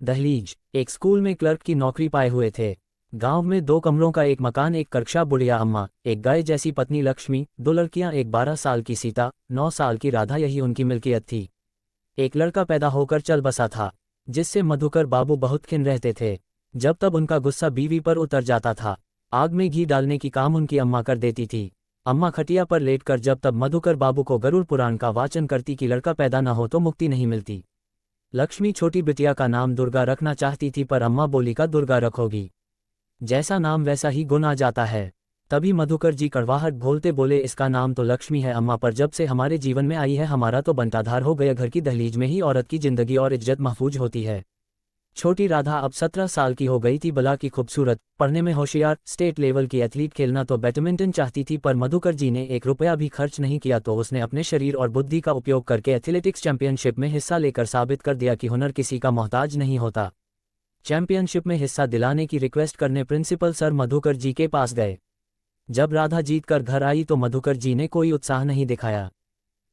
दहलीज। एक स्कूल में क्लर्क की नौकरी पाए हुए थे। गांव में 2 कमरों का एक मकान, एक कक्षा, बुढ़िया अम्मा, एक गाय जैसी पत्नी लक्ष्मी, 2 लड़कियां, एक 12 साल की सीता, 9 साल की राधा, यही उनकी मिल्कियत थी। एक लड़का पैदा होकर चल बसा था, जिससे मधुकर बाबू बहुत खिन्न रहते थे। जब तब उनका गुस्सा बीवी पर उतर जाता था। आग में घी डालने की काम उनकी अम्मा कर देती थी। अम्मा खटिया पर लेटकर जब तब मधुकर बाबू को गरुड़ पुराण का वाचन करती कि लड़का पैदा न हो तो मुक्ति नहीं मिलती। लक्ष्मी छोटी बिटिया का नाम दुर्गा रखना चाहती थी, पर अम्मा बोली का दुर्गा रखोगी, जैसा नाम वैसा ही गुण आ जाता है। तभी मधुकर जी कड़वाहट भोलते बोले, इसका नाम तो लक्ष्मी है अम्मा, पर जब से हमारे जीवन में आई है हमारा तो बंटाधार हो गया। घर की दहलीज में ही औरत की जिंदगी और इज्जत महफूज होती है। छोटी राधा अब 17 साल की हो गई थी, बला की खूबसूरत, पढ़ने में होशियार, स्टेट लेवल की एथलीट, खेलना तो बैडमिंटन चाहती थी, पर मधुकर जी ने 1 रुपया भी खर्च नहीं किया तो उसने अपने शरीर और बुद्धि का उपयोग करके एथलेटिक्स चैंपियनशिप में हिस्सा लेकर साबित कर दिया कि हुनर किसी का मोहताज नहीं होता। चैंपियनशिप में हिस्सा दिलाने की रिक्वेस्ट करने प्रिंसिपल सर मधुकर जी के पास गए। जब राधा जीत कर घर आई तो मधुकर जी ने कोई उत्साह नहीं दिखाया।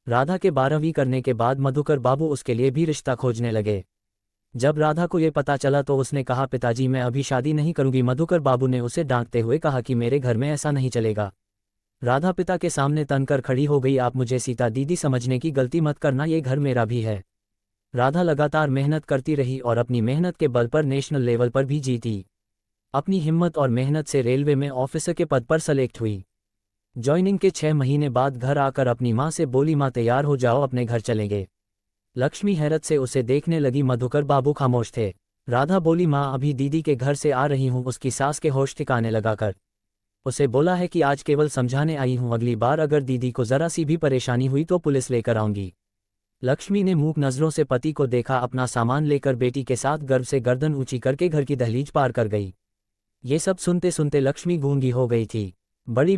राधा के 12वीं करने के बाद मधुकर बाबू उसके लिए भी रिश्ता खोजने लगे। जब राधा को ये पता चला तो उसने कहा, पिताजी मैं अभी शादी नहीं करूंगी। मधुकर बाबू ने उसे डांटते हुए कहा कि मेरे घर में ऐसा नहीं चलेगा। राधा पिता के सामने तनकर खड़ी हो गई, आप मुझे सीता दीदी समझने की गलती मत करना, ये घर मेरा भी है। राधा लगातार मेहनत करती रही और अपनी मेहनत के बल पर नेशनल लेवल पर भी जीती। अपनी हिम्मत और मेहनत से रेलवे में ऑफिसर के पद पर सेलेक्ट हुई। ज्वाइनिंग के 6 महीने बाद घर आकर अपनी माँ से बोली, माँ तैयार हो जाओ, अपने घर चलेंगे। लक्ष्मी हैरत से उसे देखने लगी। मधुकर बाबू खामोश थे। राधा बोली, माँ अभी दीदी के घर से आ रही हूँ। उसकी सास के होश ठिकाने लगाकर उसे बोला है कि आज केवल समझाने आई हूँ, अगली बार अगर दीदी को जरा सी भी परेशानी हुई तो पुलिस लेकर आऊंगी। लक्ष्मी ने मूक नजरों से पति को देखा, अपना सामान लेकर बेटी के साथ गर्व से गर्दन ऊंची करके घर की दहलीज पार कर गई। ये सब सुनते सुनते लक्ष्मी गूंगी हो गई थी। बड़ी